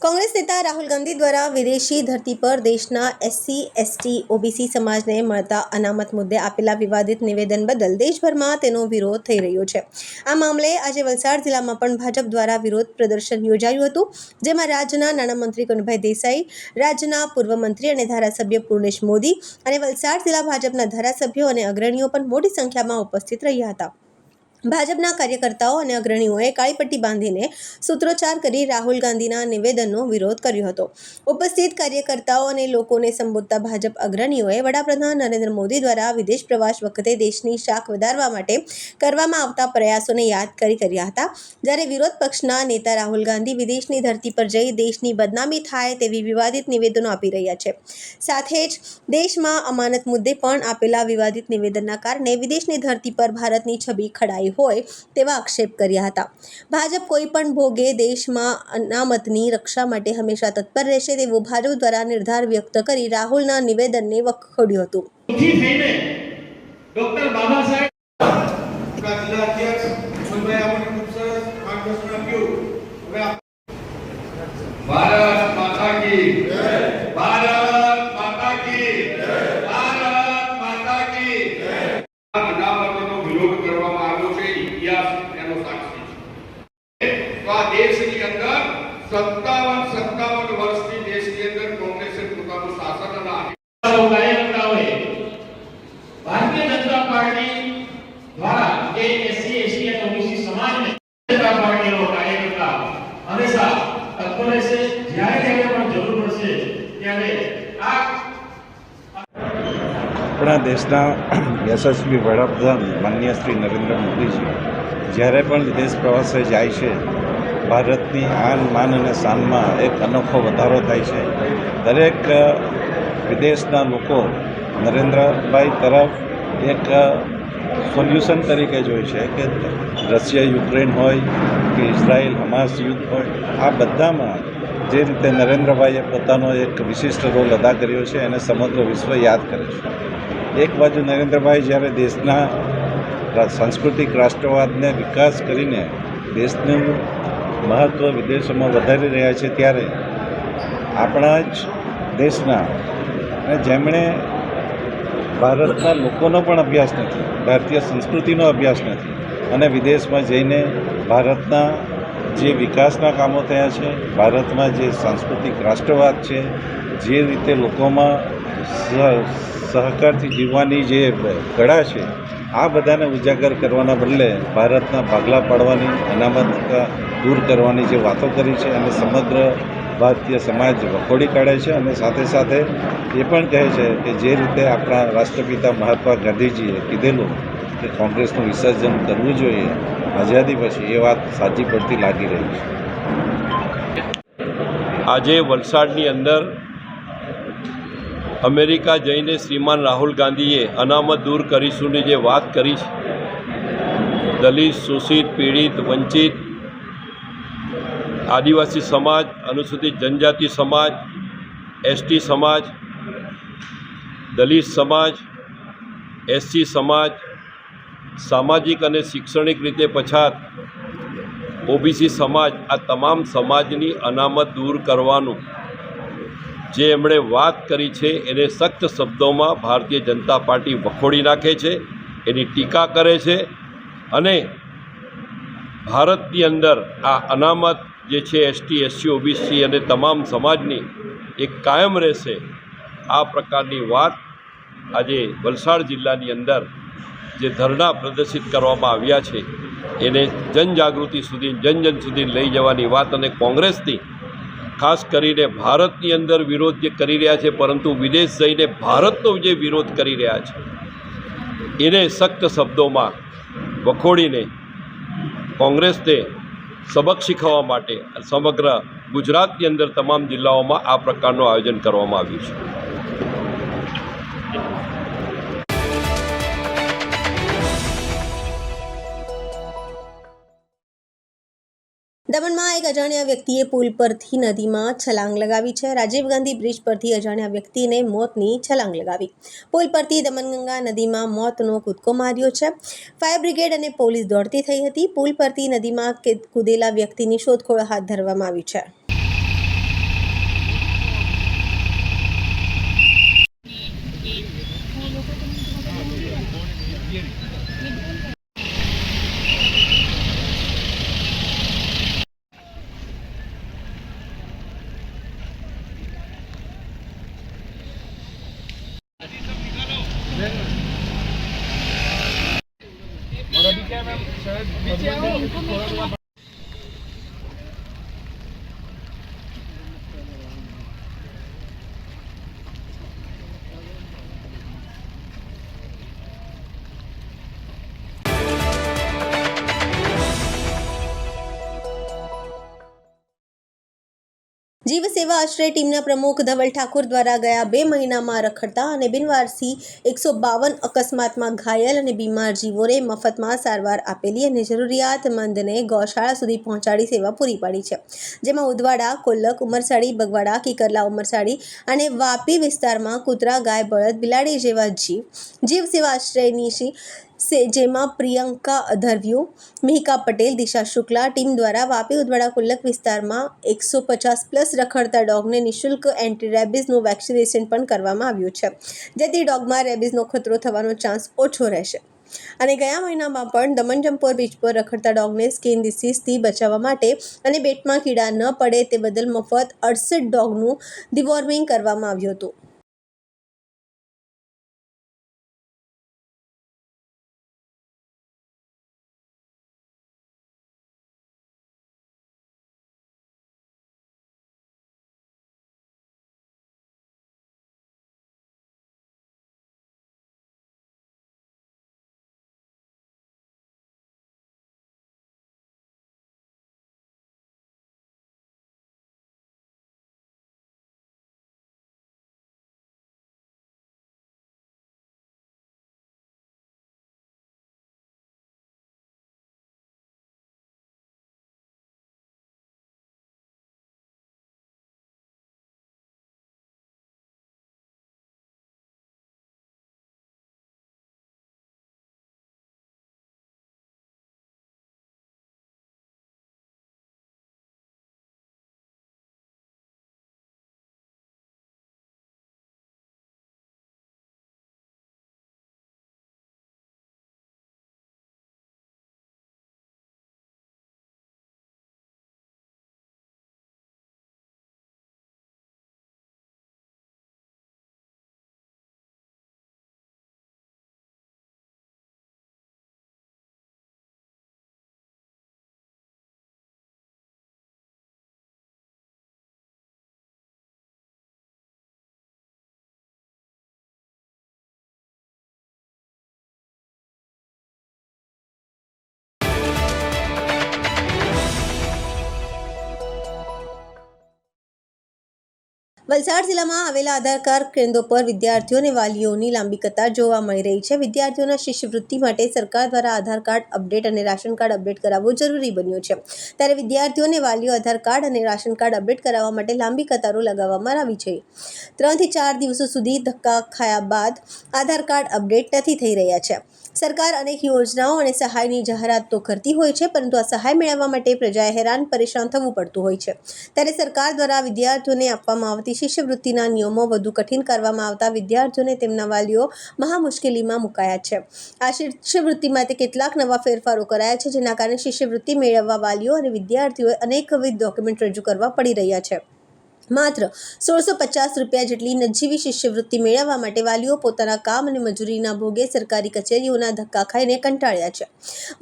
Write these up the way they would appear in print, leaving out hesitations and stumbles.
कांग्रेस नेता राहुल गांधी द्वारा विदेशी धरती पर देशना एससी एसटी ओबीसी समाजने મળતા અનામત મુદ્દે આપેલા વિવાદિત નિવેદન બદલ દેશભરમાં તેનો વિરોધ થઈ રહ્યો છે। આ મામલે આજે વલસાડ જિલ્લામાં પણ ભાજપ દ્વારા વિરોધ પ્રદર્શન યોજાયું હતું, જેમાં રાજ્યના નાણામંત્રી કનુભાઈ દેસાઈ, રાજ્યના પૂર્વ મંત્રી અને ધારાસભ્ય પૂર્ણેશ મોદી અને વલસાડ જિલ્લા ભાજપના ધારાસભ્યો અને અગ્રણીઓ પણ મોટી સંખ્યામાં ઉપસ્થિત રહ્યા હતા। ભાજપના કાર્યકર્તાઓ અને અગ્રણીઓએ કાળી પટ્ટી બાંધીને સૂત્રોચ્ચાર કરી રાહુલ ગાંધીના નિવેદનનો વિરોધ કર્યો હતો। ઉપસ્થિત કાર્યકર્તાઓ અને લોકોને સંબોધતા ભાજપ અગ્રણીઓએ વડાપ્રધાન નરેન્દ્ર મોદી દ્વારા વિદેશ પ્રવાસ વખતે દેશની શાખ વધારવા માટે કરવામાં આવતા પ્રયાસોને યાદ કર્યા હતા, જ્યારે વિરોધ પક્ષના નેતા રાહુલ ગાંધી વિદેશની ધરતી પર જઈ દેશની બદનામી થાય તેવી વિવાદિત નિવેદનો આપી રહ્યા છે। સાથે જ દેશમાં અમાનત મુદ્દે પણ આપેલા વિવાદિત નિવેદનના કારણે વિદેશની ધરતી પર ભારતની છબી ખડાઈ હોય તેવા આક્ષેપ કર્યા હતા। ભાજપ કોઈ પણ ભોગે દેશમાં અનામતની રક્ષા માટે હંમેશા તત્પર રહેશે તેવો ભાજપ દ્વારા નિર્ધાર વ્યક્ત કરી રાહુલના નિવેદનને વખોડ્યું હતું। ડોક્ટર બાબા સાહેબ જિલ્લા અધ્યક્ષ મોહનભાઈ આપણે ખૂબ સરસ માર્ગદર્શન આપ્યું। હવે ભારત માતા કી જય, ભારત માતા કી જય, ભારત માતા કી જય। અનામતનો વિરોધ કરવામાં આવ્યો છે, ઇતિહાસ એનો સાક્ષી છે। તો આ દેશની અંદર 57 વર્ષથી દેશની અંદર કોંગ્રેસે પોતાનું શાસન અને કાર્યકર્તાઓએ ભારતીય જનતા પાર્ટી દ્વારા જે એસસી એસટી અને ઓબીસી સમાજને જનતા પાર્ટીનો કાર્યકર્તા હંમેશા તત્પર રહેશે, જ્યારે પણ જરૂર પડશે ત્યારે આપણા દેશના યશસ્વી વડાપ્રધાન માનનીય શ્રી નરેન્દ્ર મોદીજી જ્યારે પણ વિદેશ પ્રવાસે જાય છે, ભારતની આન માન અને શાનમાં એક અનોખો વધારો થાય છે। દરેક વિદેશના લોકો નરેન્દ્રભાઈ તરફ એક સોલ્યુશન તરીકે જોઈ છે કે રશિયા યુક્રેન હોય કે ઇઝરાયલ હમાસ યુદ્ધ હોય, આ બધામાં જે રીતે નરેન્દ્રભાઈએ પોતાનો એક વિશિષ્ટ રોલ અદા કર્યો છે એને સમગ્ર વિશ્વ યાદ કરે છે। એક બાજુ નરેન્દ્રભાઈ જ્યારે દેશના સાંસ્કૃતિક રાષ્ટ્રવાદને વિકાસ કરીને દેશનું મહત્ત્વ વિદેશોમાં વધારી રહ્યા છે, ત્યારે આપણા જ દેશના અને જેમણે ભારતના લોકોનો પણ અભ્યાસ નથી, ભારતીય સંસ્કૃતિનો અભ્યાસ નથી અને વિદેશમાં જઈને ભારતના જે વિકાસના કામો થયા છે, ભારતમાં જે સાંસ્કૃતિક રાષ્ટ્રવાદ છે, જે રીતે લોકોમાં સહકારથી જીવવાની જે કળા છે, આ બધાને ઉજાગર કરવાના બદલે ભારતના ભાગલા પાડવાની, અનામત દૂર કરવાની જે વાતો કરી છે અને સમગ્ર ભારતીય સમાજ વખોડી કાઢે છે। અને સાથે સાથે એ પણ કહે છે કે જે રીતે આપણા રાષ્ટ્રપિતા મહાત્મા ગાંધીજીએ કીધેલું કે કોંગ્રેસનું વિસર્જન કરવું જોઈએ આઝાદી પછી, એ વાત સાચી પડતી લાગી રહી છે। આજે વલસાડની અંદર અમેરિકા જઈને શ્રીમાન રાહુલ ગાંધીએ અનામત દૂર કરીશુંની જે વાત કરી છે, દલિત, શોષિત, પીડિત, વંચિત, આદિવાસી સમાજ, અનુસૂચિત જનજાતિ સમાજ, એસટી સમાજ, દલિત સમાજ, એસસી સમાજ, સામાજિક અને શૈક્ષણિક રીતે પછાત ઓબીસી સમાજ, આ તમામ સમાજની અનામત દૂર કરવાનું જે એમણે વાત કરી છે એને સખ્ત શબ્દોમાં ભારતીય જનતા પાર્ટી વખોડી નાખે છે, એની ટીકા કરે છે અને ભારતની અંદર આ અનામત જે છે એસટી, એસસી, ઓબીસી અને તમામ સમાજની એક કાયમ રહેશે, આ પ્રકારની વાત આજે વલસાડ જિલ્લાની અંદર જે ધરણા પ્રદર્શિત કરવામાં આવ્યા છે એને જનજાગૃતિ સુધી, જન સુધી લઈ જવાની વાત અને કોંગ્રેસની ખાસ કરીને ભારતની અંદર વિરોધ જે કરી રહ્યા છે, પરંતુ વિદેશ જઈને ભારતનો જે વિરોધ કરી રહ્યા છે એને સખ્ત શબ્દોમાં વખોડીને કોંગ્રેસને સબક શીખવવા માટે સમગ્ર ગુજરાતની અંદર તમામ જિલ્લાઓમાં આ પ્રકારનું આયોજન કરવામાં આવ્યું છે। દમણમાં એક અજાણ્યા વ્યક્તિએ પુલ પરથી નદીમાં છલાંગ લગાવી છે। રાજીવ ગાંધી બ્રિજ પરથી અજાણ્યા વ્યક્તિને મોતની છલાંગ લગાવી પુલ પરથી દમણગંગા નદીમાં મોતનો કૂદકો માર્યો છે। ફાયર બ્રિગેડ અને પોલીસ દોડતી થઈ હતી। પુલ પરથી નદીમાં કૂદેલા વ્યક્તિની શોધખોળ હાથ ધરવામાં આવી છે। જીવ સેવા આશ્રય ટીમના પ્રમુખ ધવલ ઠાકુર દ્વારા ગયા 2 મહિનામાં રખડતા અને બિનવારસી 152 અકસ્માતમાં ઘાયલ અને બીમાર જીવોને મફતમાં સારવાર આપેલી અને જરૂરિયાતમંદને ગૌશાળા સુધી પહોંચાડી સેવા પૂરી પાડી છે, જેમાં ઉદવાડા, કોલ્લક, ઉમરસાડી, બગવાડા, કિકરલા, ઉમરસાડી અને વાપી વિસ્તારમાં કૂતરા, ગાય, બળદ, બિલાડી જેવા જીવ સેવા આશ્રયની જેમાં પ્રિયંકા અધર્વ્યુ, મિહિકા પટેલ, દિશા શુક્લા ટીમ દ્વારા વાપી, ઉદવાડા, કોલ્લક વિસ્તારમાં 150+ રખડતા ડોગને નિઃશુલ્ક એન્ટી રેબિઝનું વેક્સિનેશન પણ કરવામાં આવ્યું છે, જેથી ડોગમાં રેબિઝનો ખતરો થવાનો ચાન્સ ઓછો રહેશે. અને ગયા મહિનામાં પણ દમણ-જંપોર બીચ પર રખડતા ડોગને સ્કિન ડિસીઝથી બચાવવા માટે અને પેટમાં કીડા ન પડે તે બદલ મફત 68 ડોગનું ડિવોર્મિંગ કરવામાં આવ્યું હતું. વલસાડ જિલ્લામાં આવેલા આધાર કાર્ડ કેન્દ્રો પર વિદ્યાર્થીઓ અને વાલીઓની લાંબી કતાર જોવા મળી રહી છે. વિદ્યાર્થીઓના શિષ્યવૃત્તિ માટે સરકાર દ્વારા આધાર કાર્ડ અપડેટ અને રાશન કાર્ડ અપડેટ કરાવવું જરૂરી બન્યું છે. ત્યારે વિદ્યાર્થીઓ અને વાલીઓ આધાર કાર્ડ અને રાશન કાર્ડ અપડેટ કરાવવા માટે લાંબી કતારો લગાવવામાં આવી છે. 3 થી 4 દિવસો સુધી ધક્કા ખાયા બાદ આધાર કાર્ડ અપડેટ નથી થઈ રહ્યા છે. સરકાર અનેક યોજનાઓ અને સહાયની જાહેરાત તો કરતી હોય છે, પરંતુ આ સહાય મેળવવા માટે પ્રજાએ હેરાન પરેશાન થવું પડતું હોય છે. ત્યારે સરકાર દ્વારા વિદ્યાર્થીઓને આપવામાં આવતી શિષ્યવૃત્તિના નિયમો વધુ કઠિન કરવામાં આવતા વિદ્યાર્થીઓ અને તેમના વાલીઓ મહા મુશ્કેલીમાં મુકાયા છે. આ શિષ્યવૃત્તિમાં કેટલાક નવા ફેરફારો કરાયા છે, જેના કારણે શિષ્યવૃત્તિ મેળવવા વાલીઓ અને વિદ્યાર્થીઓએ અનેકવિધ ડોક્યુમેન્ટ રજૂ કરવા પડી રહ્યા છે. માત્ર 1650 રૂપિયા જેટલી નજીવી શિષ્યવૃત્તિ મેળવવા માટે વાલીઓ પોતાના કામ અને મજૂરીના ભોગે સરકારી કચેરીઓના ધક્કા ખાઈને કંટાળ્યા છે.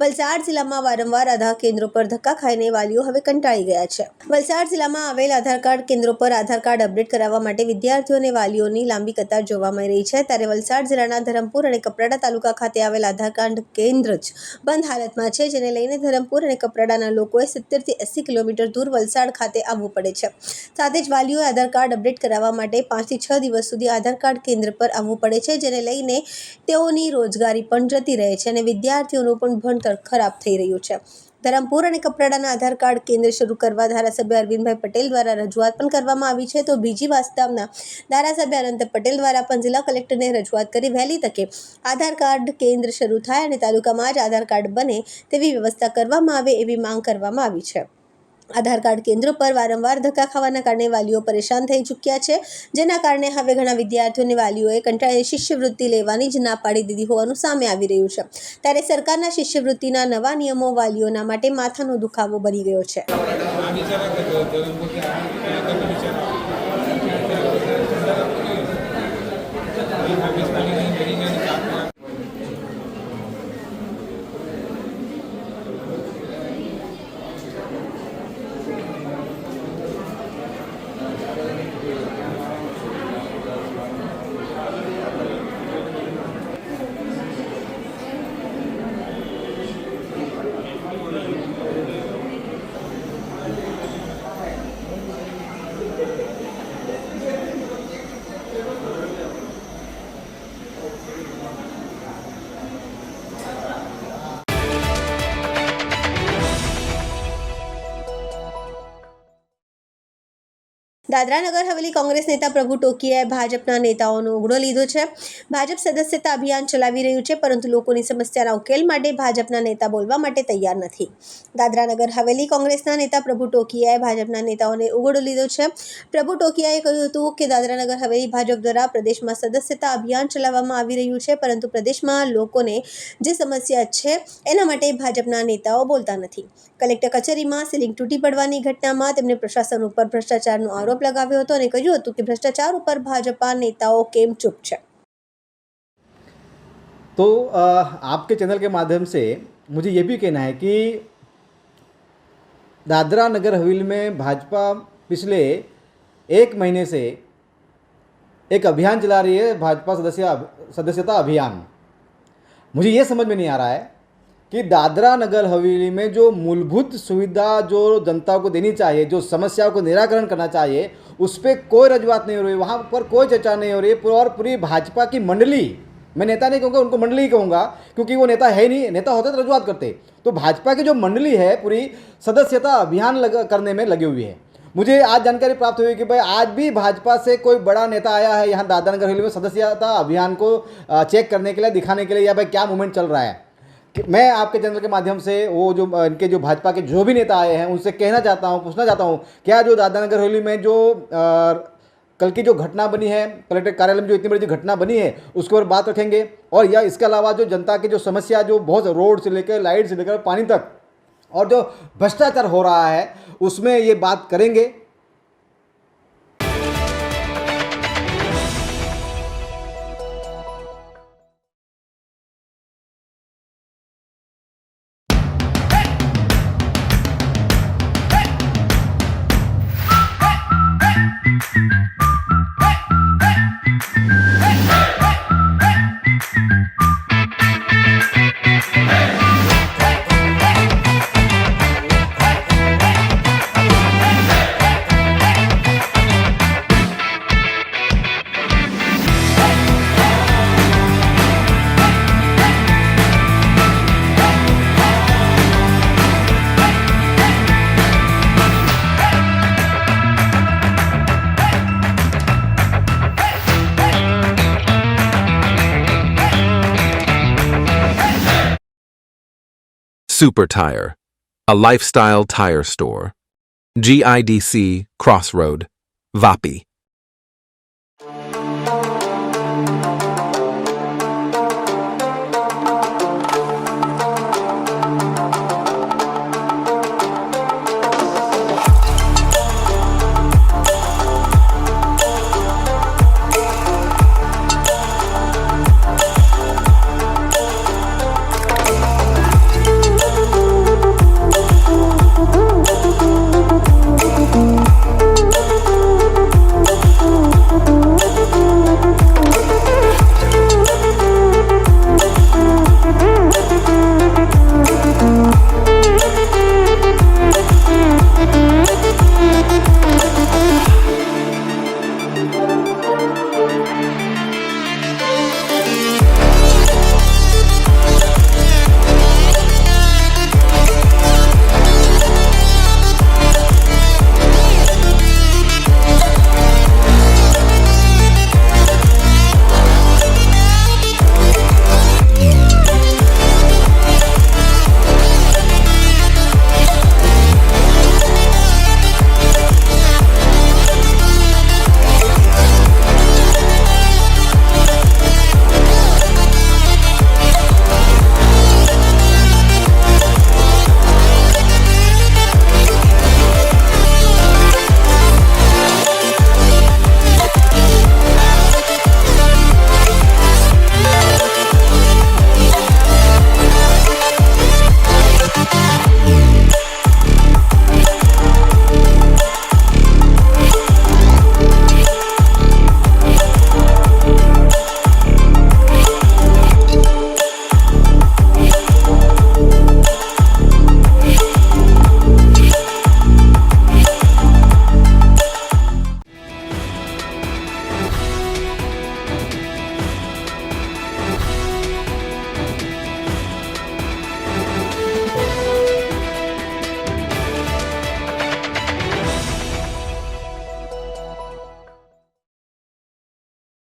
વલસાડ જિલ્લામાં વારંવાર આધાર કેન્દ્રો પર ધક્કા ખાઈને વાલીઓ હવે કંટાળી ગયા છે. વલસાડ જિલ્લામાં આવેલ આધાર કાર્ડ કેન્દ્રો પર આધાર કાર્ડ અપડેટ કરાવવા માટે વિદ્યાર્થીઓ અને વાલીઓની લાંબી કતાર જોવા મળી રહી છે. ત્યારે વલસાડ જિલ્લાના ધરમપુર અને કપરાડા તાલુકા ખાતે આવેલ આધાર કાર્ડ કેન્દ્ર જ બંધ હાલતમાં છે, જેને લઈને ધરમપુર અને કપરાડાના લોકોએ 70 થી 80 કિલોમીટર દૂર વલસાડ ખાતે આવવું પડે છે. સાથે જ વાલીઓએ આધાર કાર્ડ અપડેટ કરાવવા માટે 5 થી 6 દિવસ સુધી આધાર કાર્ડ કેન્દ્ર પર આવવું પડે છે, જેને લઈને તેઓની રોજગારી પણ જતી રહે છે અને વિદ્યાર્થીઓનું પણ ભણતર ખરાબ થઈ રહ્યું છે. ધરમપુર અને કપરાડાના આધાર કાર્ડ કેન્દ્ર શરૂ કરવા ધારાસભ્ય અરવિંદભાઈ પટેલ દ્વારા રજૂઆત પણ કરવામાં આવી છે, તો બીજી વાસ્તવના ધારાસભ્ય અનંત પટેલ દ્વારા પણ જિલ્લા કલેક્ટરને રજૂઆત કરી વહેલી તકે આધાર કાર્ડ કેન્દ્ર શરૂ થાય અને તાલુકામાં જ આધાર કાર્ડ બને તેવી વ્યવસ્થા કરવામાં આવે એવી માંગ કરવામાં આવી છે. આધાર કાર્ડ કેન્દ્રો પર વારંવાર ધક્કા ખાવાના કારણે વાલીઓ પરેશાન થઈ ચૂક્યા છે, જેના કારણે હવે ઘણા વિદ્યાર્થીઓ અને વાલીઓએ કંટાળીને શિષ્યવૃત્તિ લેવાની જ ના પાડી દીધી હોવાનું સામે આવી રહ્યું છે. ત્યારે સરકારના શિષ્યવૃત્તિના નવા નિયમો વાલીઓના માટે માથાનો દુખાવો બની ગયો છે. દાદરા નગર હવેલી કોંગ્રેસ નેતા પ્રભુ ટોકીયાએ ભાજપના નેતાઓનો ઉઘડો લીધો છે. ભાજપ સદસ્યતા અભિયાન ચલાવી રહ્યું છે, પરંતુ લોકોની સમસ્યાના ઉકેલ માટે ભાજપના નેતા બોલવા માટે તૈયાર નથી. દાદરા નગર હવેલી કોંગ્રેસના નેતા પ્રભુ ટોકીયાએ ભાજપના નેતાઓને ઉઘડો લીધો છે. પ્રભુ ટોકીયાએ કહ્યું હતું કે દાદરા નગર હવેલી ભાજપ દ્વારા પ્રદેશમાં સદસ્યતા અભિયાન ચલાવવામાં આવી રહ્યું છે, પરંતુ પ્રદેશમાં લોકોને જે સમસ્યા છે એના માટે ભાજપના નેતાઓ બોલતા નથી. કલેક્ટર કચેરીમાં સીલિંગ તૂટી પડવાની ઘટનામાં તેમણે પ્રશાસન ઉપર ભ્રષ્ટાચારનો આરોપ लगाव्यो હતો અને કહ્યું હતું કે ભ્રષ્ટાચાર ઉપર भाजपा नेताओं केम चुप છે. तो आपके चैनल के माध्यम से मुझे ये भी कहना है कि दादरा नगर हवेली में भाजपा पिछले 1 महीने से एक अभियान चला रही है, भाजपा सदस्यता अभियान. मुझे ये समझ में नहीं आ रहा है कि दादरा नगर हवेली में जो मूलभूत सुविधा जो जनता को देनी चाहिए, जो समस्याओं को निराकरण करना चाहिए, उस पर कोई रजूआत नहीं हो रही, वहाँ पर कोई चर्चा नहीं हो रही और पूरी भाजपा की मंडली, मैं नेता नहीं कहूँगा, उनको मंडली ही कहूँगा क्योंकि वो नेता है नहीं, नेता होते तो रजूआत करते. तो भाजपा की जो मंडली है पूरी सदस्यता अभियान करने में लगी हुई है. मुझे आज जानकारी प्राप्त हुई कि भाई आज भी भाजपा से कोई बड़ा नेता आया है यहाँ दादरा नगर हवेली में सदस्यता अभियान को चेक करने के लिए, दिखाने के लिए, या भाई क्या मूवमेंट चल रहा है. मैं आपके चैनल के माध्यम से वो जो इनके जो भाजपा के जो भी नेता आए हैं उनसे कहना चाहता हूँ, पूछना चाहता हूँ, क्या जो दादरा नगर हवेली में जो कल की जो घटना बनी है, कलेक्टर कार्यालय में जो इतनी बड़ी जो घटना बनी है उसके ऊपर बात रखेंगे, और या इसके अलावा जो जनता की जो समस्या, जो बहुत रोड से लेकर लाइट से लेकर पानी तक, और जो भ्रष्टाचार हो रहा है उसमें ये बात करेंगे. Super Tire, a lifestyle tire store. GIDC Crossroad, Vapi.